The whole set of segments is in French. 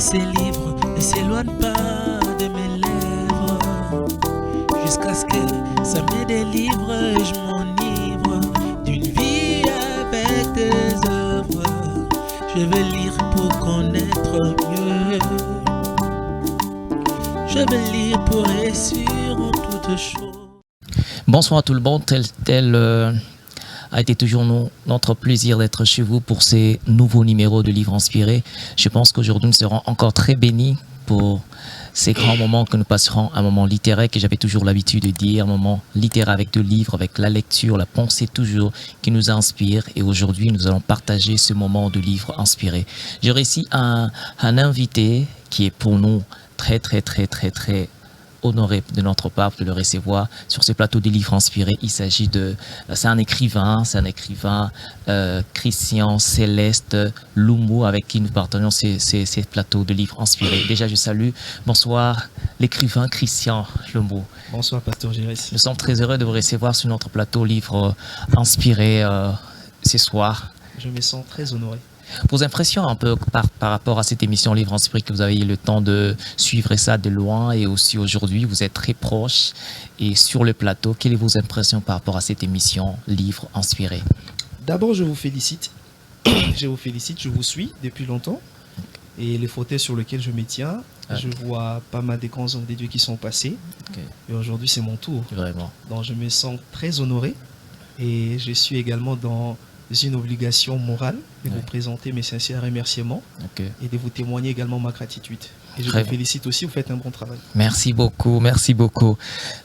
ces livres ne s'éloignent pas de mes lèvres, jusqu'à ce que ça me délivre et je m'enivre d'une vie avec tes œuvres. Je veux lire pour connaître mieux, je veux lire pour réussir en toutes choses. Bonsoir à tout le monde, tel a été toujours notre plaisir d'être chez vous pour ces nouveaux numéros de livres inspirés. Je pense qu'aujourd'hui nous serons encore très bénis pour ces grands moments que nous passerons, un moment littéraire que j'avais toujours l'habitude de dire, un moment littéraire avec deux livres, avec la lecture, la pensée toujours qui nous inspire. Et aujourd'hui, nous allons partager ce moment de livres inspirés. J'aurai ici un invité qui est pour nous très honoré de notre part de le recevoir sur ce plateau des livres inspirés. Il s'agit c'est un écrivain, Christian Céleste Lumbou, avec qui nous partageons ces plateaux de livres inspirés. Déjà, je salue, bonsoir, l'écrivain Christian Lumbou. Bonsoir, Pasteur Gérès. Nous sommes très heureux de vous recevoir sur notre plateau livres inspirés ce soir. Je me sens très honoré. Vos impressions un peu par rapport à cette émission Livre Inspiré, que vous avez eu le temps de suivre ça de loin et aussi aujourd'hui, vous êtes très proche et sur le plateau. Quelles sont vos impressions par rapport à cette émission Livre Inspiré? D'abord, je vous félicite. Je vous suis depuis longtemps. Et les fauteuils sur lesquels je me tiens, je vois pas mal des grands hommes de Dieu qui sont passés. Okay. Et aujourd'hui, c'est mon tour. Vraiment. Donc, je me sens très honoré. Et je suis également dans une obligation morale de vous présenter mes sincères remerciements et de vous témoigner également ma gratitude. Et je vous félicite aussi, vous faites un bon travail. Merci beaucoup, merci beaucoup.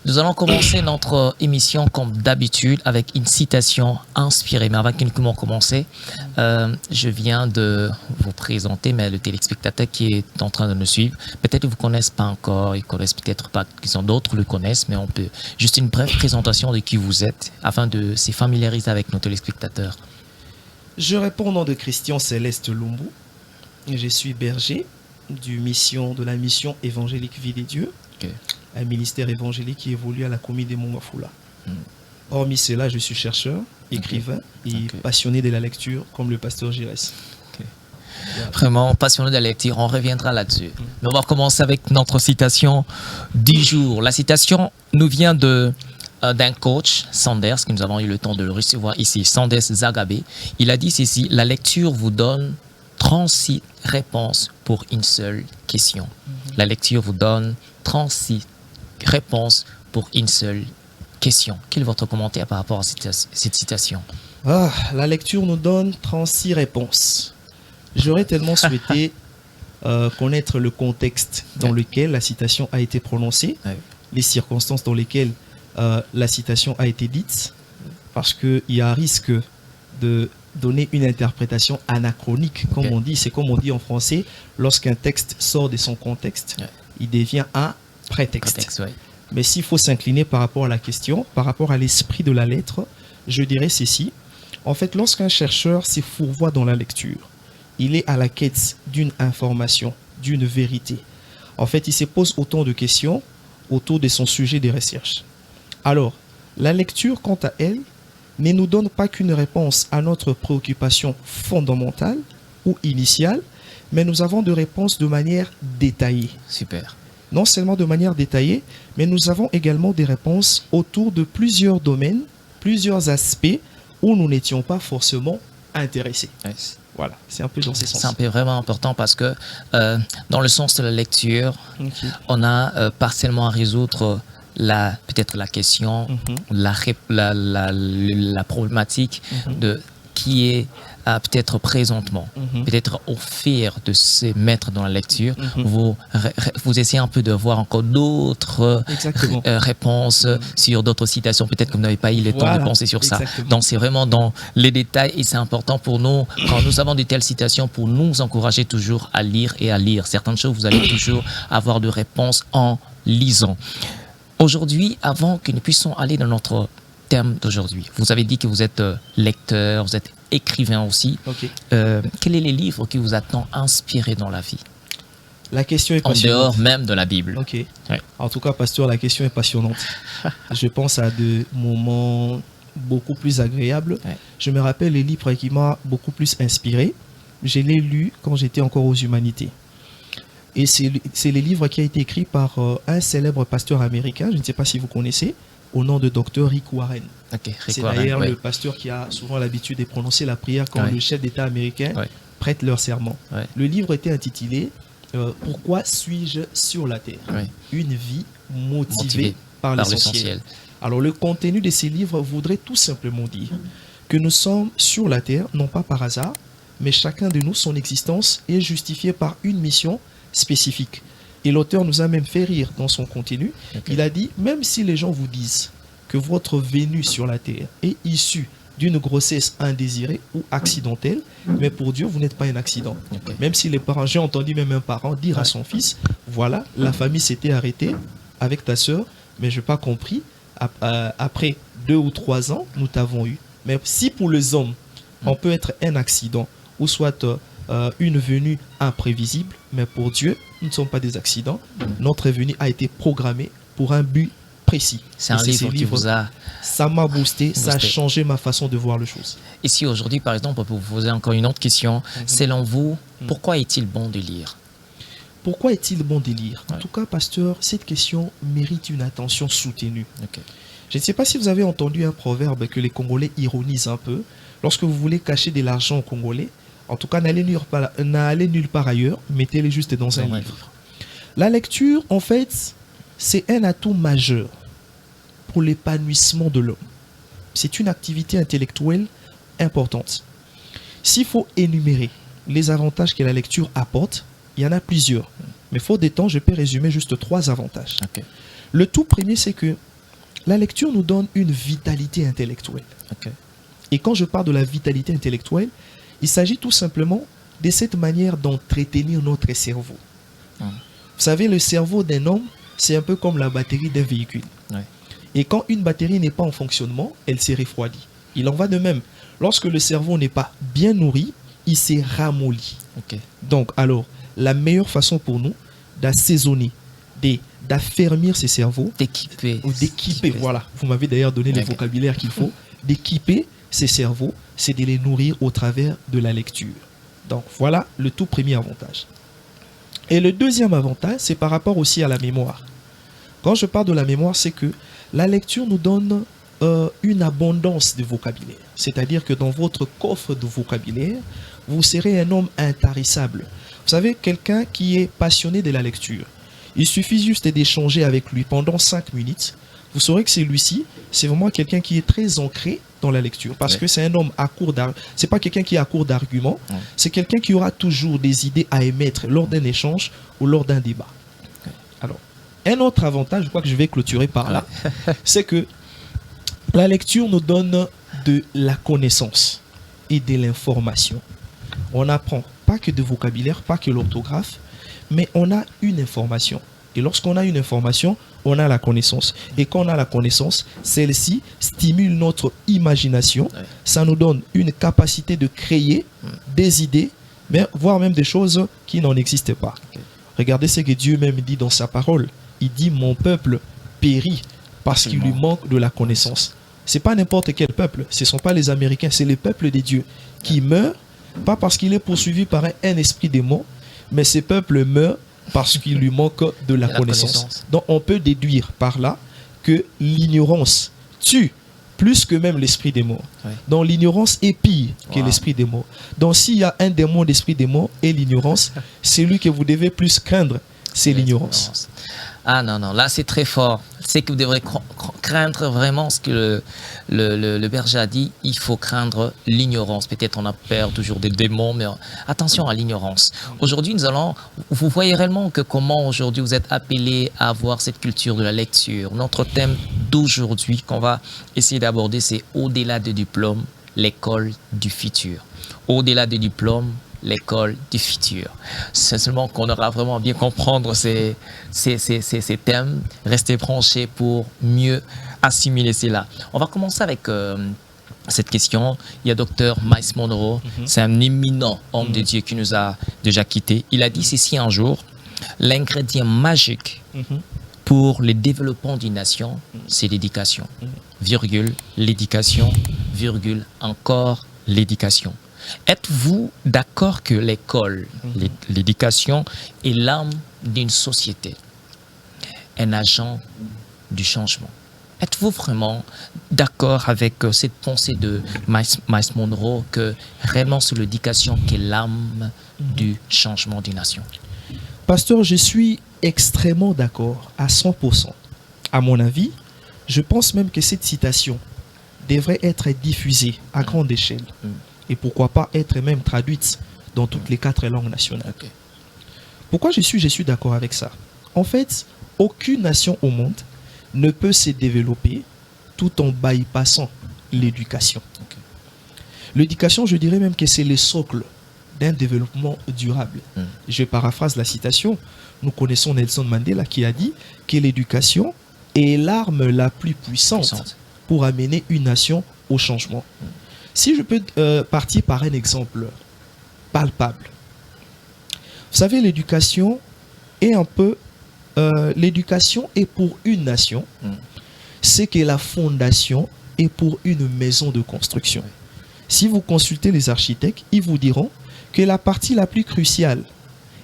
Nous allons commencer notre émission comme d'habitude avec une citation inspirée. Mais avant que nous commencions, je viens de vous présenter, mais le téléspectateur qui est en train de nous suivre, peut-être qu'ils ne vous connaissent pas encore, ils ne connaissent peut-être pas, d'autres le connaissent, mais on peut juste une brève présentation de qui vous êtes afin de se familiariser avec nos téléspectateurs. Je réponds au nom de Christian Céleste Lumbou. Je suis berger de la mission évangélique Vie des Dieux, un ministère évangélique qui évolue à la commune de Mongafula. Hormis cela, je suis chercheur, écrivain et passionné de la lecture comme le pasteur Gérès. Vraiment passionné de la lecture, on reviendra là-dessus. Mais on va commencer avec notre citation du jour. La citation nous vient d'un coach, Sanders, que nous avons eu le temps de le recevoir ici, Sanders Zagabé. Il a dit ceci: la lecture vous donne 36 réponses pour une seule question. La lecture vous donne 36 réponses pour une seule question. Quel est votre commentaire par rapport à cette citation? La lecture nous donne 36 réponses. J'aurais tellement souhaité connaître le contexte dans lequel la citation a été prononcée, les circonstances dans lesquelles la citation a été dite, parce qu'il y a un risque de donner une interprétation anachronique, comme on dit. C'est comme on dit en français, lorsqu'un texte sort de son contexte, il devient un prétexte. Mais s'il faut s'incliner par rapport à la question, par rapport à l'esprit de la lettre, je dirais ceci. En fait, lorsqu'un chercheur se fourvoie dans la lecture, il est à la quête d'une information, d'une vérité. En fait, il se pose autant de questions autour de son sujet de recherche. Alors, la lecture, quant à elle, ne nous donne pas qu'une réponse à notre préoccupation fondamentale ou initiale, mais nous avons des réponses de manière détaillée. Super. Non seulement de manière détaillée, mais nous avons également des réponses autour de plusieurs domaines, plusieurs aspects où nous n'étions pas forcément intéressés. Yes. Voilà, c'est un peu dans ces sens. C'est un peu vraiment important parce que dans le sens de la lecture, on a partiellement à résoudre peut-être la question, la problématique de qui est peut-être présentement, peut-être offert de se mettre dans la lecture. Vous essayez un peu de voir encore d'autres réponses sur d'autres citations, peut-être que vous n'avez pas eu le temps de penser sur ça. Donc c'est vraiment dans les détails et c'est important pour nous, quand nous avons de telles citations, pour nous encourager toujours à lire et à lire. Certaines choses, vous allez toujours avoir de réponses en lisant. Aujourd'hui, avant que nous puissions aller dans notre thème d'aujourd'hui, vous avez dit que vous êtes lecteur, vous êtes écrivain aussi. Quels sont les livres qui vous ont tant inspiré dans la vie? La question est passionnante. En dehors même de la Bible. En tout cas, pasteur, la question est passionnante. Je pense à des moments beaucoup plus agréables. Je me rappelle les livres qui m'ont beaucoup plus inspiré. Je l'ai lu quand j'étais encore aux humanités. Et c'est le livre qui a été écrit par un célèbre pasteur américain, je ne sais pas si vous connaissez, au nom de Dr. Rick Warren. C'est d'ailleurs le pasteur qui a souvent l'habitude de prononcer la prière quand le chef d'État américain prête leur serment. Le livre était intitulé Pourquoi suis-je sur la terre? Une vie motivée par l'essentiel. Alors le contenu de ces livres voudrait tout simplement dire que nous sommes sur la terre, non pas par hasard, mais chacun de nous, son existence est justifiée par une mission spécifique. Et l'auteur nous a même fait rire dans son contenu. Il a dit, même si les gens vous disent que votre venue sur la terre est issue d'une grossesse indésirée ou accidentelle, mais pour Dieu, vous n'êtes pas un accident. Même si les parents, j'ai entendu même un parent dire à son fils, voilà, la famille s'était arrêtée avec ta sœur, mais je n'ai pas compris, après 2 ou 3 ans, nous t'avons eu. Mais si pour les hommes, on peut être un accident, ou soit une venue imprévisible, mais pour Dieu, nous ne sommes pas des accidents. Notre venue a été programmée pour un but précis. C'est un livre qui vous a... Ça m'a boosté, ça a changé ma façon de voir les choses. Et si aujourd'hui, par exemple, on peut vous poser encore une autre question, selon vous, pourquoi est-il bon de lire? Pourquoi est-il bon de lire? En tout cas, pasteur, cette question mérite une attention soutenue. Je ne sais pas si vous avez entendu un proverbe que les Congolais ironisent un peu. Lorsque vous voulez cacher de l'argent aux Congolais, en tout cas, n'allez nulle part ailleurs, mettez-les juste dans un livre. La lecture, en fait, c'est un atout majeur pour l'épanouissement de l'homme. C'est une activité intellectuelle importante. S'il faut énumérer les avantages que la lecture apporte, il y en a plusieurs. Mais faute de temps, je peux résumer juste 3 avantages. Le tout premier, c'est que la lecture nous donne une vitalité intellectuelle. Et quand je parle de la vitalité intellectuelle, il s'agit tout simplement de cette manière d'entretenir notre cerveau. Vous savez, le cerveau d'un homme, c'est un peu comme la batterie d'un véhicule. Et quand une batterie n'est pas en fonctionnement, elle s'est refroidie. Il en va de même. Lorsque le cerveau n'est pas bien nourri, il s'est ramolli. Donc, alors, la meilleure façon pour nous d'assaisonner, d'affermir ces cerveaux, d'équiper, voilà, vous m'avez d'ailleurs donné le vocabulaire qu'il faut, d'équiper ces cerveaux, c'est de les nourrir au travers de la lecture. Donc voilà le tout premier avantage. Et le deuxième avantage, c'est par rapport aussi à la mémoire. Quand je parle de la mémoire, c'est que la lecture nous donne une abondance de vocabulaire. C'est-à-dire que dans votre coffre de vocabulaire, vous serez un homme intarissable. Vous savez, quelqu'un qui est passionné de la lecture, il suffit juste d'échanger avec lui pendant 5 minutes. Vous saurez que celui-ci, c'est vraiment quelqu'un qui est très ancré dans la lecture. Parce que c'est un homme à court d'arguments. C'est pas quelqu'un qui est à court d'arguments. C'est quelqu'un qui aura toujours des idées à émettre lors d'un échange ou lors d'un débat. Alors, un autre avantage, je crois que je vais clôturer par là, c'est que la lecture nous donne de la connaissance et de l'information. On n'apprend pas que de vocabulaire, pas que l'orthographe, mais on a une information. Et lorsqu'on a une information, on a la connaissance. Et quand on a la connaissance, celle-ci stimule notre imagination. Ça nous donne une capacité de créer des idées, mais voire même des choses qui n'en existent pas. Regardez ce que Dieu même dit dans sa parole. Il dit, mon peuple périt parce qu'il lui manque de la connaissance. Ce n'est pas n'importe quel peuple. Ce ne sont pas les Américains, c'est le peuple de Dieu qui meurt, pas parce qu'il est poursuivi par un esprit démon, mais ce peuple meurt parce qu'il lui manque de la connaissance. Donc on peut déduire par là que l'ignorance tue plus que même l'esprit des morts. Donc l'ignorance est pire que l'esprit des morts. Donc s'il y a un démon d'esprit des morts et l'ignorance, celui que vous devez plus craindre, c'est l'ignorance. Ah non, non, là c'est très fort. C'est que vous devrez craindre vraiment ce que le berger a dit. Il faut craindre l'ignorance. Peut-être on a peur toujours des démons, mais attention à l'ignorance. Aujourd'hui, vous voyez réellement que comment aujourd'hui vous êtes appelés à avoir cette culture de la lecture. Notre thème d'aujourd'hui qu'on va essayer d'aborder, c'est au-delà des diplômes, l'école du futur. Au-delà des diplômes, l'école du futur. C'est seulement qu'on aura vraiment bien comprendre ces thèmes, rester branchés pour mieux assimiler cela. On va commencer avec cette question. Il y a Dr. Myles Munroe, c'est un éminent homme de Dieu qui nous a déjà quittés. Il a dit ceci un jour, l'ingrédient magique pour le développement d'une nation, c'est l'éducation. Virgule, l'éducation, virgule, encore l'éducation. Êtes-vous d'accord que l'école, l'éducation est l'âme d'une société un agent du changement. Êtes-vous vraiment d'accord avec cette pensée de Miles Monroe que réellement c'est l'éducation qui est l'âme du changement d'une nation? Pasteur, je suis extrêmement d'accord à 100%. À mon avis, je pense même que cette citation devrait être diffusée à grande échelle et pourquoi pas être même traduite dans toutes les 4 langues nationales. Okay. Pourquoi je suis d'accord avec ça? En fait, aucune nation au monde ne peut se développer tout en bypassant l'éducation. Okay. L'éducation, je dirais même que c'est le socle d'un développement durable. Je paraphrase la citation. Nous connaissons Nelson Mandela qui a dit que l'éducation est l'arme la plus puissante pour amener une nation au changement. Si je peux partir par un exemple palpable. Vous savez, l'éducation est un peu... l'éducation est pour une nation, c'est que la fondation est pour une maison de construction. Si vous consultez les architectes, ils vous diront que la partie la plus cruciale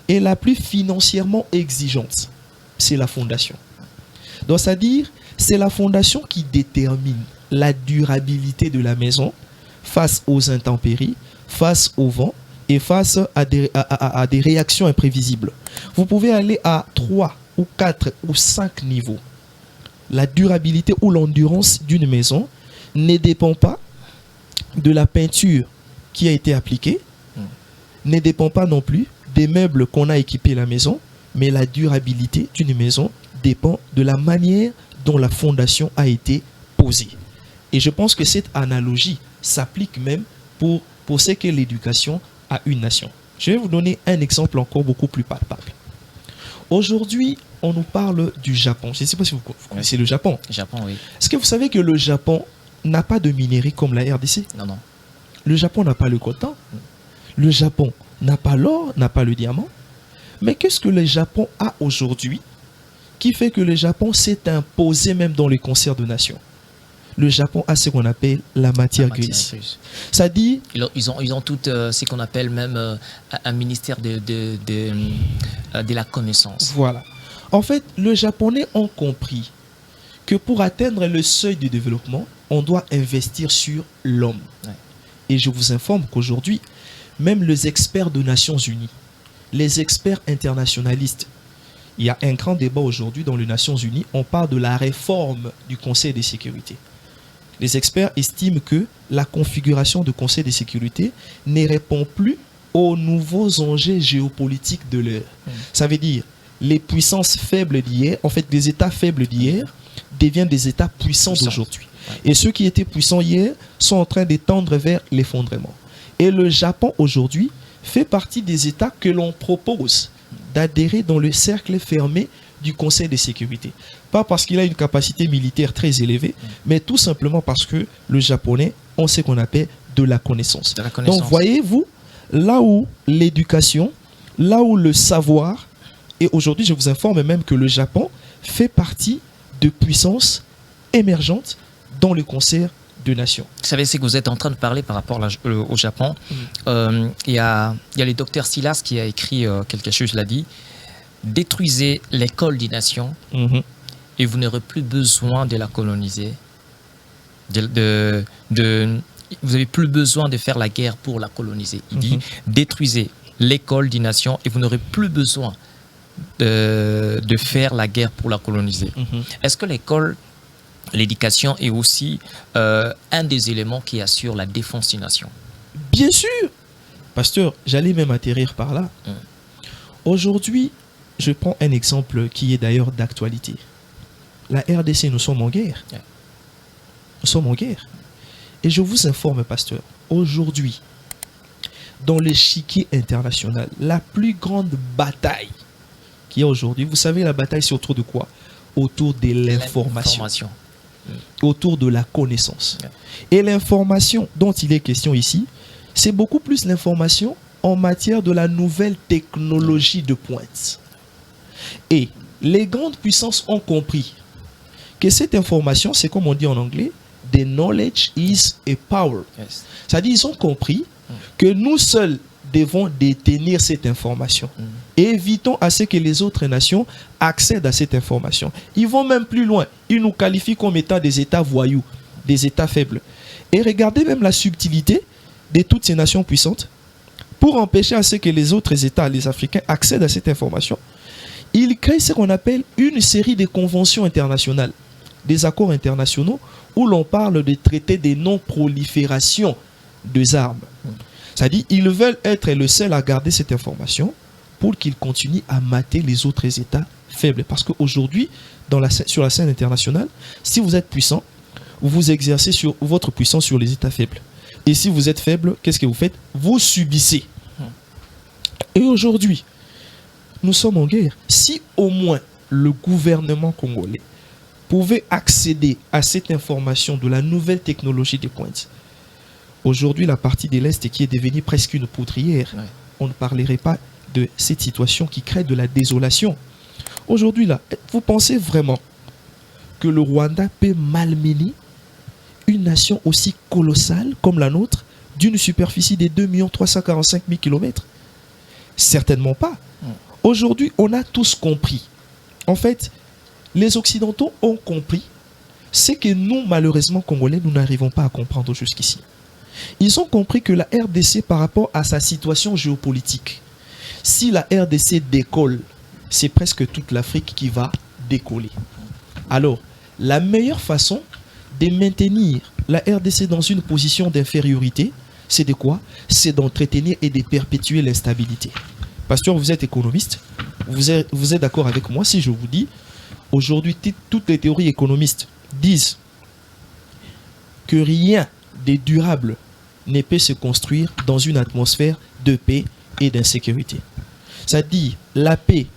et la plus financièrement exigeante, c'est la fondation. Donc, c'est-à-dire, c'est la fondation qui détermine la durabilité de la maison face aux intempéries, face au vent et face à des réactions imprévisibles. Vous pouvez aller à 3 ou 4 ou 5 niveaux. La durabilité ou l'endurance d'une maison ne dépend pas de la peinture qui a été appliquée, ne dépend pas non plus des meubles qu'on a équipés la maison, mais la durabilité d'une maison dépend de la manière dont la fondation a été posée. Et je pense que cette analogie s'applique même pour ce qu'est l'éducation à une nation. Je vais vous donner un exemple encore beaucoup plus palpable. Aujourd'hui, on nous parle du Japon. Je ne sais pas si vous connaissez le Japon. Japon, oui. Est-ce que vous savez que le Japon n'a pas de minerai comme la RDC? Non, non. Le Japon n'a pas le coltan. Le Japon n'a pas l'or, n'a pas le diamant. Mais qu'est-ce que le Japon a aujourd'hui qui fait que le Japon s'est imposé même dans les concerts de nations? Le Japon a ce qu'on appelle la matière grise. Ça dit... Ils ont tout ce qu'on appelle même un ministère de la connaissance. Voilà. En fait, les Japonais ont compris que pour atteindre le seuil de développement, on doit investir sur l'homme. Ouais. Et je vous informe qu'aujourd'hui, même les experts des Nations Unies, les experts internationalistes, il y a un grand débat aujourd'hui dans les Nations Unies, on parle de la réforme du Conseil de sécurité. Les experts estiment que la configuration du Conseil de sécurité ne répond plus aux nouveaux enjeux géopolitiques de l'heure. Ça veut dire les puissances faibles d'hier, en fait des États faibles d'hier deviennent des États puissants d'aujourd'hui. Et ceux qui étaient puissants hier sont en train de tendre vers l'effondrement. Et le Japon aujourd'hui fait partie des États que l'on propose d'adhérer dans le cercle fermé du Conseil de sécurité. Pas parce qu'il a une capacité militaire très élevée, mais tout simplement parce que le Japonais ont ce qu'on appelle de la connaissance. Donc voyez-vous, là où l'éducation, là où le savoir, et aujourd'hui je vous informe même que le Japon fait partie de puissances émergentes dans le concert de nations. Vous savez, c'est que vous êtes en train de parler par rapport au Japon. Il y a le docteur Silas qui a écrit quelque chose, l'a dit. Détruisez l'école des nations et vous n'aurez plus besoin de la coloniser. Vous n'avez plus besoin de faire la guerre pour la coloniser. Il dit détruisez l'école des nations et vous n'aurez plus besoin de faire la guerre pour la coloniser. Est-ce que l'éducation est aussi un des éléments qui assure la défense des nations? Bien sûr. Pasteur, j'allais même atterrir par là. Aujourd'hui, je prends un exemple qui est d'ailleurs d'actualité. La RDC, nous sommes en guerre. Nous sommes en guerre. Et je vous informe, pasteur, aujourd'hui, dans l'échiquier international, la plus grande bataille qu'il y a aujourd'hui, vous savez, la bataille, c'est autour de quoi? Autour de l'information. Autour de la connaissance. Et l'information dont il est question ici, c'est beaucoup plus l'information en matière de la nouvelle technologie de pointe. Et les grandes puissances ont compris que cette information, c'est comme on dit en anglais, the knowledge is a power. C'est-à-dire, ils ont compris que nous seuls devons détenir cette information. Et évitons à ce que les autres nations accèdent à cette information. Ils vont même plus loin. Ils nous qualifient comme étant des États voyous, des États faibles. Et regardez même la subtilité de toutes ces nations puissantes. Pour empêcher à ce que les autres États, les Africains, accèdent à cette information, ils créent ce qu'on appelle une série de conventions internationales, des accords internationaux, où l'on parle de traités de non-prolifération des armes. C'est-à-dire qu'ils veulent être le seul à garder cette information pour qu'ils continuent à mater les autres États faibles. Parce qu'aujourd'hui, sur la scène internationale, si vous êtes puissant, vous exercez votre puissance sur les États faibles. Et si vous êtes faible, qu'est-ce que vous faites? Vous subissez. Et aujourd'hui, nous sommes en guerre. Si au moins le gouvernement congolais pouvait accéder à cette information de la nouvelle technologie de pointe, aujourd'hui, la partie de l'Est qui est devenue presque une poudrière, on ne parlerait pas de cette situation qui crée de la désolation. Aujourd'hui, là, vous pensez vraiment que le Rwanda peut malmener une nation aussi colossale comme la nôtre, d'une superficie de 2 345 000 km? Certainement pas. Aujourd'hui, on a tous compris. En fait, les Occidentaux ont compris ce que nous, malheureusement, Congolais, nous n'arrivons pas à comprendre jusqu'ici. Ils ont compris que la RDC, par rapport à sa situation géopolitique, si la RDC décolle, c'est presque toute l'Afrique qui va décoller. Alors, la meilleure façon de maintenir la RDC dans une position d'infériorité, c'est de quoi? C'est d'entretenir et de perpétuer l'instabilité. Pasteur, vous êtes économiste, vous êtes d'accord avec moi si je vous dis, aujourd'hui, toutes les théories économistes disent que rien de durable ne peut se construire dans une atmosphère de paix et d'insécurité. C'est-à-dire, la paix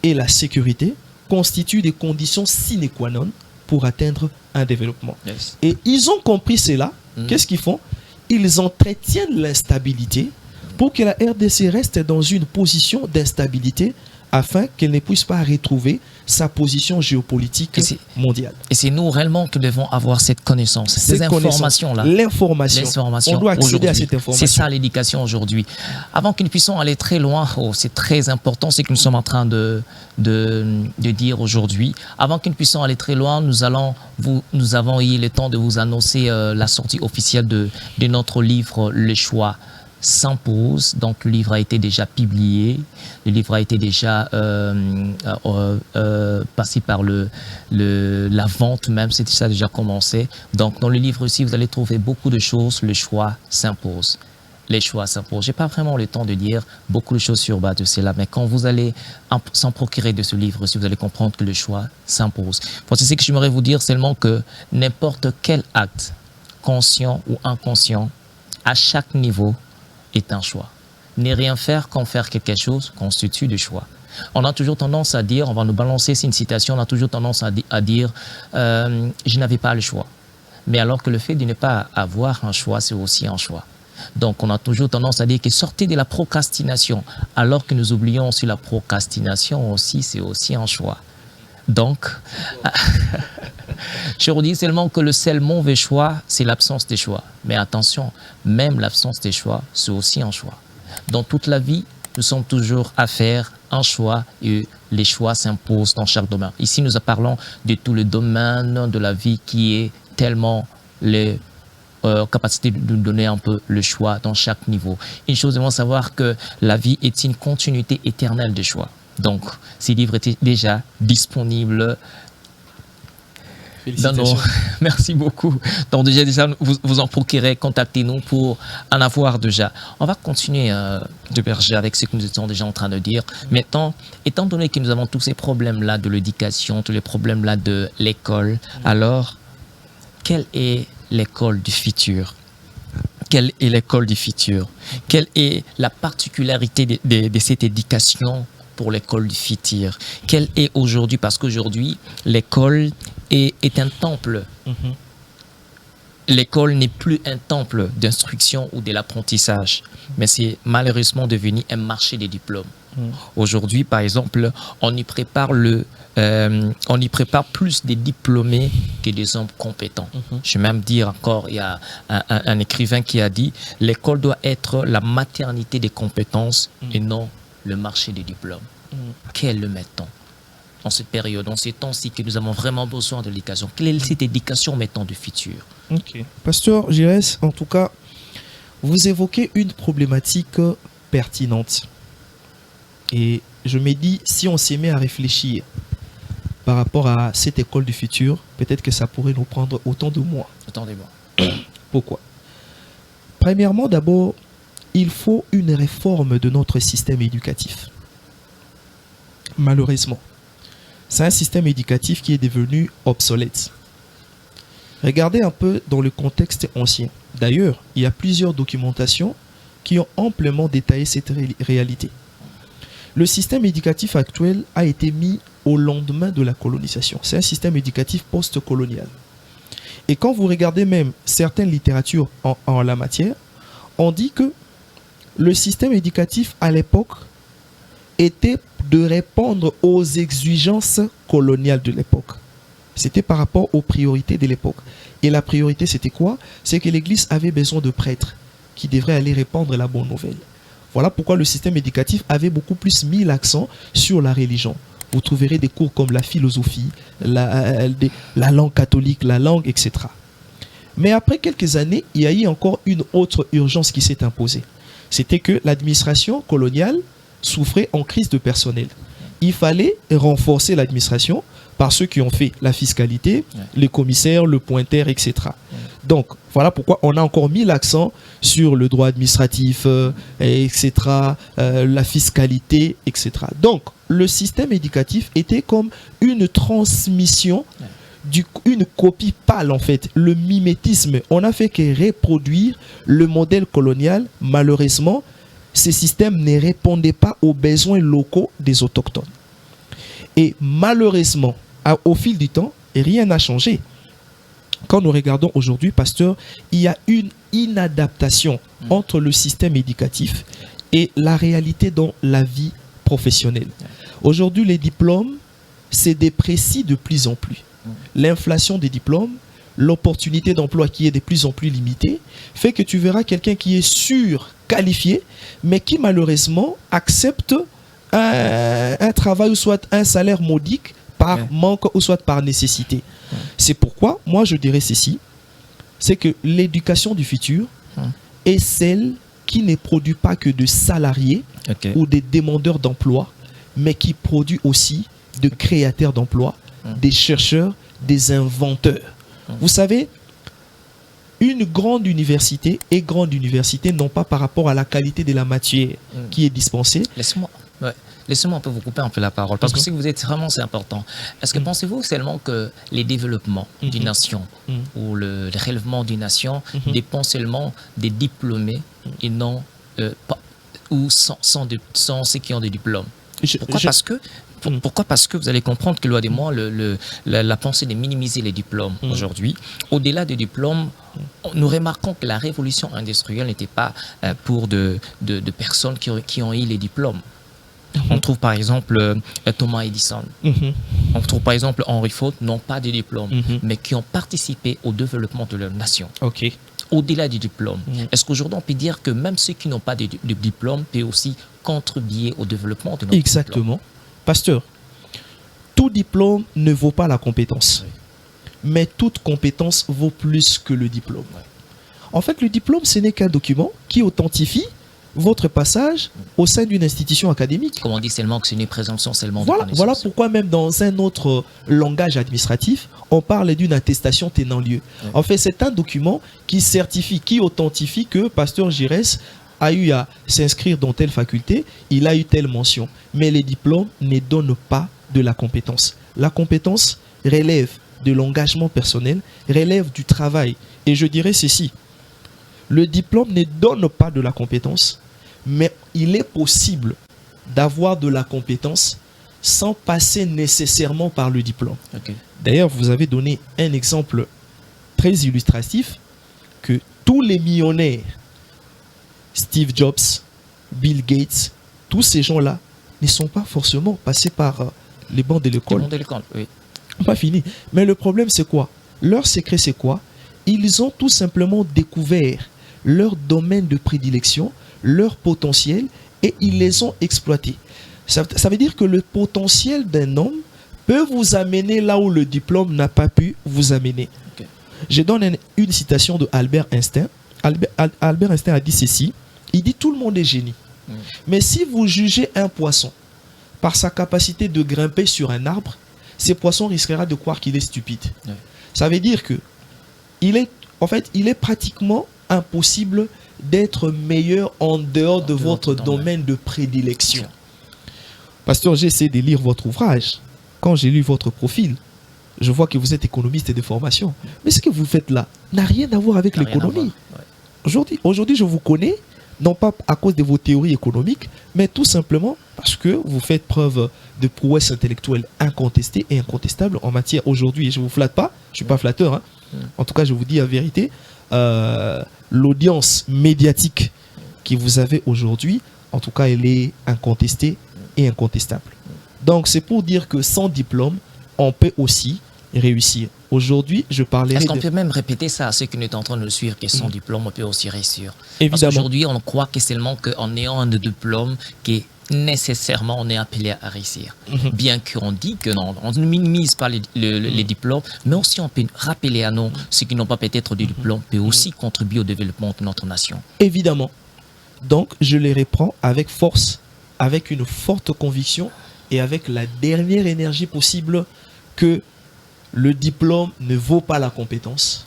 et la sécurité constituent des conditions sine qua non pour atteindre un développement. Yes. Et ils ont compris cela. Qu'est-ce qu'ils font? Ils entretiennent l'instabilité pour que la RDC reste dans une position d'instabilité afin qu'elle ne puisse pas retrouver sa position géopolitique mondiale. Et c'est nous réellement qui devons avoir cette connaissance, ces informations-là. L'information. On doit accéder à cette information. C'est ça l'éducation aujourd'hui. Avant que nous puissions aller très loin, c'est très important ce que nous sommes en train de dire aujourd'hui. Avant que nous puissions aller très loin, nous avons eu le temps de vous annoncer la sortie officielle de notre livre « Le choix s'impose ». Donc le livre a été déjà publié, le livre a été déjà passé par la vente même, ça a déjà commencé. Donc dans le livre aussi, vous allez trouver beaucoup de choses, le choix s'impose. Les choix s'imposent. Je n'ai pas vraiment le temps de dire beaucoup de choses sur bas de cela, mais quand vous allez s'en procurer de ce livre aussi, vous allez comprendre que le choix s'impose. C'est ce que j'aimerais vous dire seulement que n'importe quel acte, conscient ou inconscient, à chaque niveau, est un choix. Ne rien faire qu'en faire quelque chose constitue des choix. On a toujours tendance à dire, on va nous balancer une citation, on a toujours tendance à dire je n'avais pas le choix. Mais alors que le fait de ne pas avoir un choix, c'est aussi un choix. Donc on a toujours tendance à dire que sortez de la procrastination, alors que nous oublions aussi la procrastination aussi, c'est aussi un choix. Donc, je redis seulement que le seul mauvais choix, c'est l'absence des choix. Mais attention, même l'absence des choix, c'est aussi un choix. Dans toute la vie, nous sommes toujours à faire un choix et les choix s'imposent dans chaque domaine. Ici, nous parlons de tout le domaine de la vie qui est tellement les capacités de nous donner un peu le choix dans chaque niveau. Une chose, nous devons savoir que la vie est une continuité éternelle de choix. Donc, ces livres étaient déjà disponibles. Merci beaucoup. Donc déjà vous en procurez, contactez-nous pour en avoir déjà. On va continuer de berger avec ce que nous étions déjà en train de dire. Maintenant, étant donné que nous avons tous ces problèmes-là de l'éducation, tous les problèmes-là de l'école, alors, quelle est l'école du futur? Quelle est l'école du futur? Quelle est la particularité de cette éducation pour l'école du futur? Quelle est aujourd'hui, parce qu'aujourd'hui, l'école est un temple. L'école n'est plus un temple d'instruction ou de l'apprentissage, mais c'est malheureusement devenu un marché des diplômes. Aujourd'hui, par exemple, on y prépare plus des diplômés que des hommes compétents. Je vais même dire encore, il y a un écrivain qui a dit « L'école doit être la maternité des compétences et non le marché des diplômes. Quel le mettons en cette période, en ces temps-ci que nous avons vraiment besoin de l'éducation? Quelle est cette éducation maintenant du futur? Pasteur Giresse, en tout cas, vous évoquez une problématique pertinente. Et je me dis, si on s'y met à réfléchir par rapport à cette école du futur, peut-être que ça pourrait nous prendre autant de mois. Pourquoi? Premièrement, d'abord, il faut une réforme de notre système éducatif. Malheureusement, c'est un système éducatif qui est devenu obsolète. Regardez un peu dans le contexte ancien. D'ailleurs, il y a plusieurs documentations qui ont amplement détaillé cette réalité. Le système éducatif actuel a été mis au lendemain de la colonisation. C'est un système éducatif post-colonial. Et quand vous regardez même certaines littératures en la matière, on dit que le système éducatif à l'époque était de répondre aux exigences coloniales de l'époque. C'était par rapport aux priorités de l'époque. Et la priorité, c'était quoi? C'est que l'Église avait besoin de prêtres qui devraient aller répandre la bonne nouvelle. Voilà pourquoi le système éducatif avait beaucoup plus mis l'accent sur la religion. Vous trouverez des cours comme la philosophie, la langue catholique, la langue, etc. Mais après quelques années, il y a eu encore une autre urgence qui s'est imposée. C'était que l'administration coloniale souffrait en crise de personnel. Il fallait renforcer l'administration par ceux qui ont fait la fiscalité, les commissaires, le pointeur, etc. Donc, voilà pourquoi on a encore mis l'accent sur le droit administratif, etc., la fiscalité, etc. Donc, le système éducatif était comme une transmission, une copie pâle en fait, le mimétisme. On n'a fait que reproduire le modèle colonial. Malheureusement, ces systèmes ne répondaient pas aux besoins locaux des autochtones. Et malheureusement, au fil du temps, rien n'a changé. Quand nous regardons aujourd'hui, pasteur, il y a une inadaptation entre le système éducatif et la réalité dans la vie professionnelle. Aujourd'hui, les diplômes se déprécient de plus en plus. L'inflation des diplômes, l'opportunité d'emploi qui est de plus en plus limitée, fait que tu verras quelqu'un qui est surqualifié, mais qui malheureusement accepte un travail ou soit un salaire modique par manque ou soit par nécessité. C'est pourquoi, moi je dirais ceci, c'est que l'éducation du futur est celle qui ne produit pas que de salariés ou des demandeurs d'emploi, mais qui produit aussi de créateurs d'emplois, des chercheurs, des inventeurs. Vous savez, une grande université et grande université, non pas par rapport à la qualité de la matière qui est dispensée. Laissez-moi un peu vous couper un peu la parole, parce que ce que vous êtes vraiment, c'est important. Est-ce que pensez-vous seulement que les développements d'une nation ou le relèvement d'une nation dépend seulement des diplômés et non ou sans ceux qui ont des diplômes? Pourquoi? Parce que vous allez comprendre que loin de moi, la pensée de minimiser les diplômes aujourd'hui, au-delà des diplômes, nous remarquons que la révolution industrielle n'était pas pour de personnes qui ont eu les diplômes. On trouve par exemple Thomas Edison, on trouve par exemple Henry Ford, n'ont pas de diplôme, mais qui ont participé au développement de leur nation. Au-delà du diplôme, est-ce qu'aujourd'hui on peut dire que même ceux qui n'ont pas de diplôme peuvent aussi contribuer au développement de notre Exactement. diplôme? Pasteur, tout diplôme ne vaut pas la compétence, mais toute compétence vaut plus que le diplôme. En fait, le diplôme, ce n'est qu'un document qui authentifie votre passage au sein d'une institution académique. Comme on dit seulement que c'est une présomption seulement de connaissance. Voilà pourquoi même dans un autre langage administratif, on parle d'une attestation tenant lieu. En fait, c'est un document qui certifie, qui authentifie que Pasteur Giresse a eu à s'inscrire dans telle faculté, il a eu telle mention. Mais les diplômes ne donnent pas de la compétence. La compétence relève de l'engagement personnel, relève du travail. Et je dirais ceci, le diplôme ne donne pas de la compétence, mais il est possible d'avoir de la compétence sans passer nécessairement par le diplôme. D'ailleurs, vous avez donné un exemple très illustratif que tous les millionnaires, Steve Jobs, Bill Gates, tous ces gens-là ne sont pas forcément passés par les bancs de l'école. Pas fini. Mais le problème, c'est quoi? Leur secret, c'est quoi? Ils ont tout simplement découvert leur domaine de prédilection, leur potentiel, et ils les ont exploités. Ça veut dire que le potentiel d'un homme peut vous amener là où le diplôme n'a pas pu vous amener. Okay. Je donne une citation de Albert Einstein. Albert Einstein a dit ceci. Il dit tout le monde est génie. Mais si vous jugez un poisson par sa capacité de grimper sur un arbre, ce poisson risquera de croire qu'il est stupide. Ça veut dire que il est pratiquement impossible d'être meilleur en dehors de votre domaine de prédilection. Pasteur, j'ai essayé de lire votre ouvrage. Quand j'ai lu votre profil, je vois que vous êtes économiste de formation. Mais ce que vous faites là n'a rien à voir avec l'économie. Aujourd'hui, je vous connais, non pas à cause de vos théories économiques, mais tout simplement parce que vous faites preuve de prouesse intellectuelle incontestée et incontestable en matière aujourd'hui. Et je ne vous flatte pas, je ne suis pas flatteur. Hein. En tout cas, je vous dis la vérité. L'audience médiatique que vous avez aujourd'hui, en tout cas, elle est incontestée et incontestable. Donc, c'est pour dire que sans diplôme, on peut aussi réussir. Aujourd'hui, je parlais. Est-ce qu'on peut même répéter ça à ceux qui sont en train de le suivre, que sans diplôme, on peut aussi réussir? Évidemment. Parce qu'aujourd'hui, on croit que seulement qu'en ayant un diplôme, que nécessairement on est appelé à réussir. Bien qu'on dit que non, on ne minimise pas les diplômes, mais aussi on peut rappeler à nous, ceux qui n'ont pas peut-être de diplôme, peut aussi contribuer au développement de notre nation. Évidemment. Donc, je les reprends avec force, avec une forte conviction et avec la dernière énergie possible que le diplôme ne vaut pas la compétence,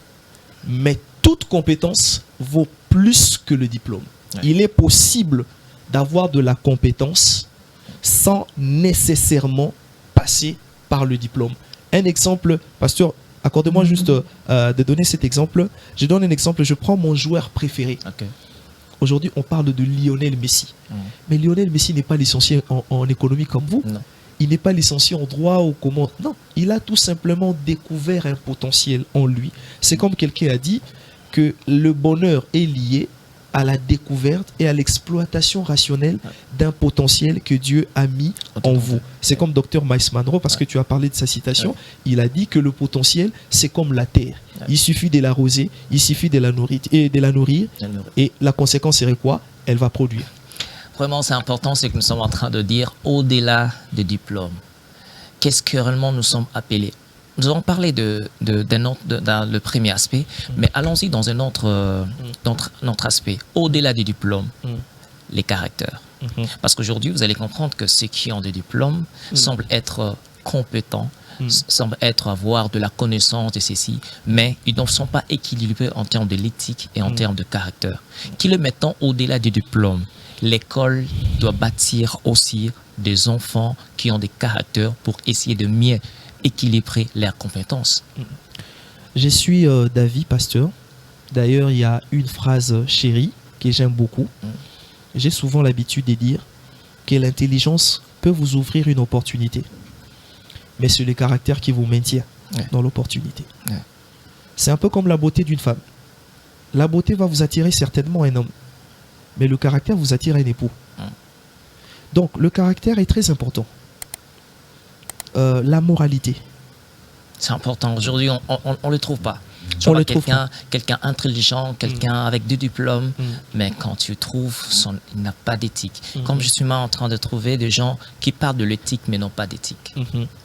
mais toute compétence vaut plus que le diplôme. Ouais. Il est possible d'avoir de la compétence sans nécessairement passer par le diplôme. Un exemple, pasteur, accordez-moi juste de donner cet exemple. Je donne un exemple, je prends mon joueur préféré. Okay. Aujourd'hui, on parle de Lionel Messi. Mais Lionel Messi n'est pas licencié en économie comme vous. Non. Il n'est pas licencié en droit ou comment. Non, il a tout simplement découvert un potentiel en lui. C'est comme quelqu'un a dit que le bonheur est lié à la découverte et à l'exploitation rationnelle d'un potentiel que Dieu a mis en vous. C'est comme Dr Miles Monroe, parce que tu as parlé de sa citation, il a dit que le potentiel, c'est comme la terre. Il suffit de l'arroser, il suffit de la nourrir, et la conséquence serait quoi? Elle va produire. Vraiment, c'est important ce que nous sommes en train de dire, au-delà des diplômes. Qu'est-ce que réellement nous sommes appelés? Nous avons parlé dans le premier aspect, mais allons-y dans un autre aspect. Au-delà des diplômes, les caractères. Parce qu'aujourd'hui, vous allez comprendre que ceux qui ont des diplômes semblent être compétents, semblent avoir de la connaissance de ceci, mais ils ne sont pas équilibrés en termes de l'éthique et en termes de caractère. Qui le mettant au-delà des diplômes, l'école doit bâtir aussi des enfants qui ont des caractères pour essayer de mieux équilibrer leurs compétences. Je suis d'avis, pasteur. D'ailleurs, il y a une phrase chérie que j'aime beaucoup. J'ai souvent l'habitude de dire que l'intelligence peut vous ouvrir une opportunité, mais c'est le caractère qui vous maintient dans l'opportunité. C'est un peu comme la beauté d'une femme. La beauté va vous attirer certainement un homme, mais le caractère vous attire un époux. Donc, le caractère est très important. La moralité. C'est important. Aujourd'hui, on ne le trouve pas. Tu vois quelqu'un intelligent, quelqu'un avec des diplômes, mais quand tu trouves, il n'a pas d'éthique. Comme je suis en train de trouver des gens qui parlent de l'éthique, mais n'ont pas d'éthique.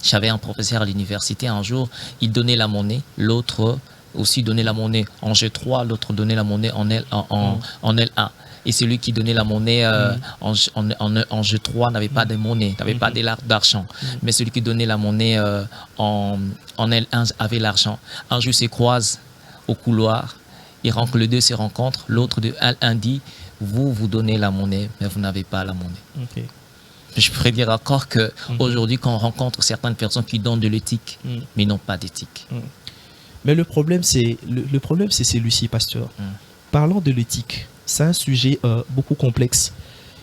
J'avais un professeur à l'université, un jour, il donnait la monnaie, l'autre aussi donnait la monnaie en G3, l'autre donnait la monnaie en L1. Et celui qui donnait la monnaie en G3 n'avait pas de monnaie, n'avait pas d'argent. Mais celui qui donnait la monnaie en L1 avait l'argent. Un jour, ils se croisent au couloir, les deux se rencontrent. L'autre de L1 dit, vous donnez la monnaie, mais vous n'avez pas la monnaie. Okay. Je pourrais dire encore qu'aujourd'hui, quand on rencontre certaines personnes qui donnent de l'éthique, mais n'ont pas d'éthique. Mais le problème, c'est celui-ci, pasteur. Parlons de l'éthique. C'est un sujet beaucoup complexe.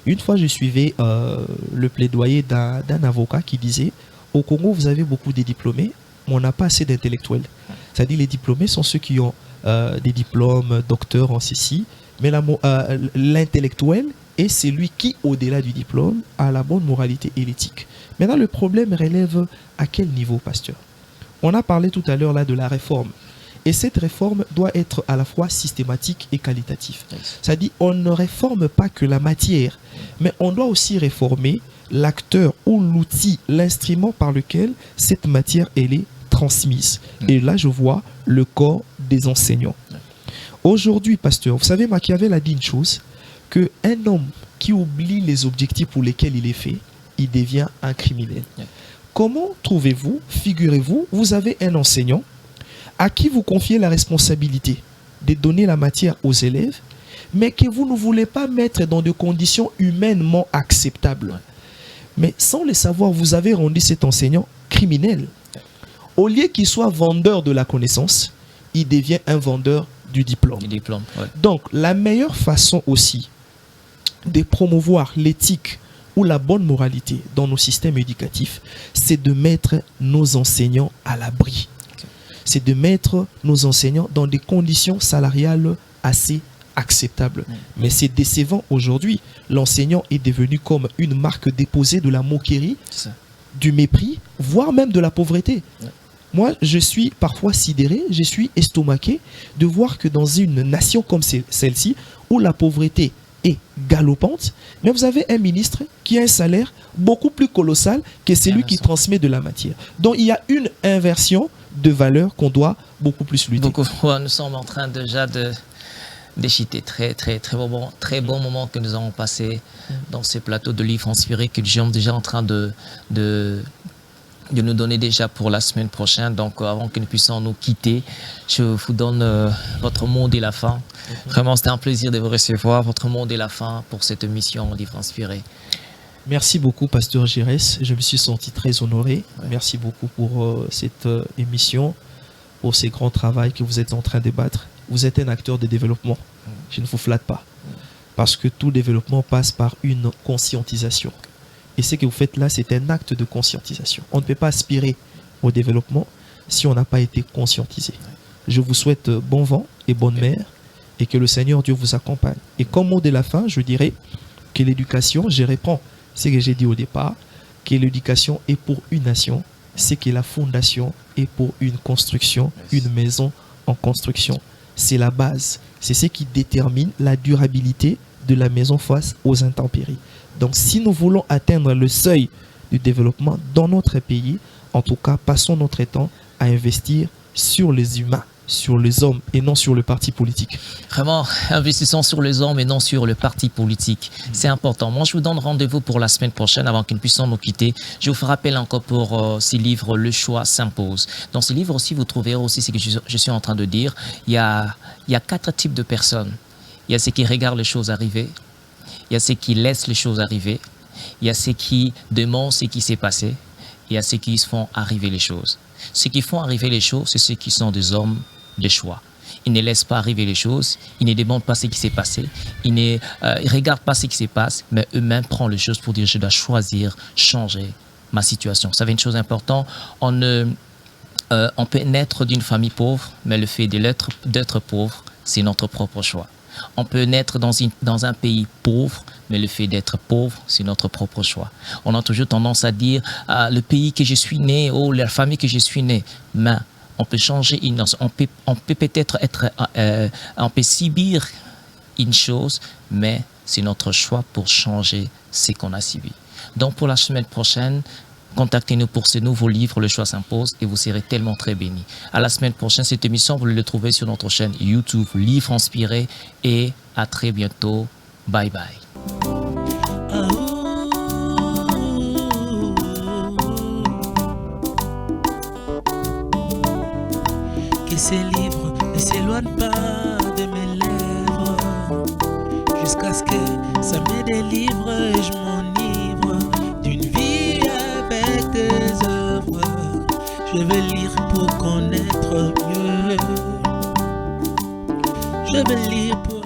Une fois, je suivais le plaidoyer d'un avocat qui disait « Au Congo, vous avez beaucoup de diplômés, mais on n'a pas assez d'intellectuels. » C'est-à-dire les diplômés sont ceux qui ont des diplômes, docteurs en ceci, mais l'intellectuel est celui qui, au-delà du diplôme, a la bonne moralité et l'éthique. Maintenant, le problème relève à quel niveau, pasteur? On a parlé tout à l'heure là de la réforme. Et cette réforme doit être à la fois systématique et qualitative. C'est-à-dire, on ne réforme pas que la matière, mais on doit aussi réformer l'acteur ou l'outil, l'instrument par lequel cette matière elle est transmise. Et là, je vois le corps des enseignants. Aujourd'hui, pasteur, vous savez, Machiavel a dit une chose, qu'un homme qui oublie les objectifs pour lesquels il est fait, il devient un criminel. Comment trouvez-vous, figurez-vous, vous avez un enseignant à qui vous confiez la responsabilité de donner la matière aux élèves, mais que vous ne voulez pas mettre dans des conditions humainement acceptables. Mais sans le savoir, vous avez rendu cet enseignant criminel. Au lieu qu'il soit vendeur de la connaissance, il devient un vendeur du diplôme. Donc, la meilleure façon aussi de promouvoir l'éthique ou la bonne moralité dans nos systèmes éducatifs, c'est de mettre nos enseignants à l'abri. C'est de mettre nos enseignants dans des conditions salariales assez acceptables. Mais c'est décevant aujourd'hui. L'enseignant est devenu comme une marque déposée de la moquerie, du mépris, voire même de la pauvreté. Moi, je suis parfois sidéré, je suis estomaqué de voir que dans une nation comme celle-ci, où la pauvreté est galopante, mais vous avez un ministre qui a un salaire beaucoup plus colossal que celui qui transmet de la matière. Donc, il y a une inversion de valeur qu'on doit beaucoup plus lutter. Donc, nous sommes en train déjà d'échiter très bon moment que nous avons passé dans ce plateau de livres inspirés que nous sommes déjà en train de nous donner déjà pour la semaine prochaine. Donc, avant que nous puissions nous quitter, je vous donne votre mot de la fin. Vraiment, c'était un plaisir de vous recevoir. Votre mot de la fin pour cette émission Livres Inspirés. Merci beaucoup, pasteur Giresse. Je me suis senti très honoré. Merci beaucoup pour cette émission, pour ce grand travail que vous êtes en train de battre. Vous êtes un acteur de développement. Je ne vous flatte pas. Parce que tout développement passe par une conscientisation. Et ce que vous faites là, c'est un acte de conscientisation. On ne peut pas aspirer au développement si on n'a pas été conscientisé. Je vous souhaite bon vent et bonne mère et que le Seigneur Dieu vous accompagne. Et comme mot de la fin, je dirais que l'éducation, je reprends ce que j'ai dit au départ, que l'éducation est pour une nation, c'est que la fondation est pour une construction, une maison en construction. C'est la base. C'est ce qui détermine la durabilité de la maison face aux intempéries. Donc, si nous voulons atteindre le seuil du développement dans notre pays, en tout cas, passons notre temps à investir sur les humains, sur les hommes et non sur le parti politique. Vraiment, investissons sur les hommes et non sur le parti politique. C'est important. Moi, je vous donne rendez-vous pour la semaine prochaine avant que nous puissions nous quitter. Je vous rappelle encore pour ces livres, Le choix s'impose. Dans ce livre aussi, vous trouverez aussi ce que je suis en train de dire. Il y a 4 types de personnes. Il y a ceux qui regardent les choses arriver. Il y a ceux qui laissent les choses arriver. Il y a ceux qui demandent ce qui s'est passé. Il y a ceux qui font arriver les choses. Ceux qui font arriver les choses, c'est ceux qui sont des hommes de choix. Ils ne laissent pas arriver les choses. Ils ne demandent pas ce qui s'est passé. Ils ne regardent pas ce qui se passe, mais eux-mêmes prennent les choses pour dire « je dois choisir, changer ma situation ». Ça va être une chose importante. On peut naître d'une famille pauvre, mais le fait d'être pauvre, c'est notre propre choix. On peut naître dans un pays pauvre, mais le fait d'être pauvre, c'est notre propre choix. On a toujours tendance à dire le pays que je suis né, ou la famille que je suis né. Mais on peut changer on peut peut-être on peut subir une chose, mais c'est notre choix pour changer ce qu'on a subi. Donc pour la semaine prochaine, contactez-nous pour ce nouveau livre, Le choix s'impose, et vous serez tellement très bénis. À la semaine prochaine, cette émission, vous le trouvez sur notre chaîne YouTube, Livres Inspirés, et à très bientôt. Bye bye. Que ces livres ne s'éloignent pas de mes lèvres, jusqu'à ce que ça me délivre et je m'enivre d'une vie avec tes œuvres. Je veux lire pour connaître mieux. Je veux lire pour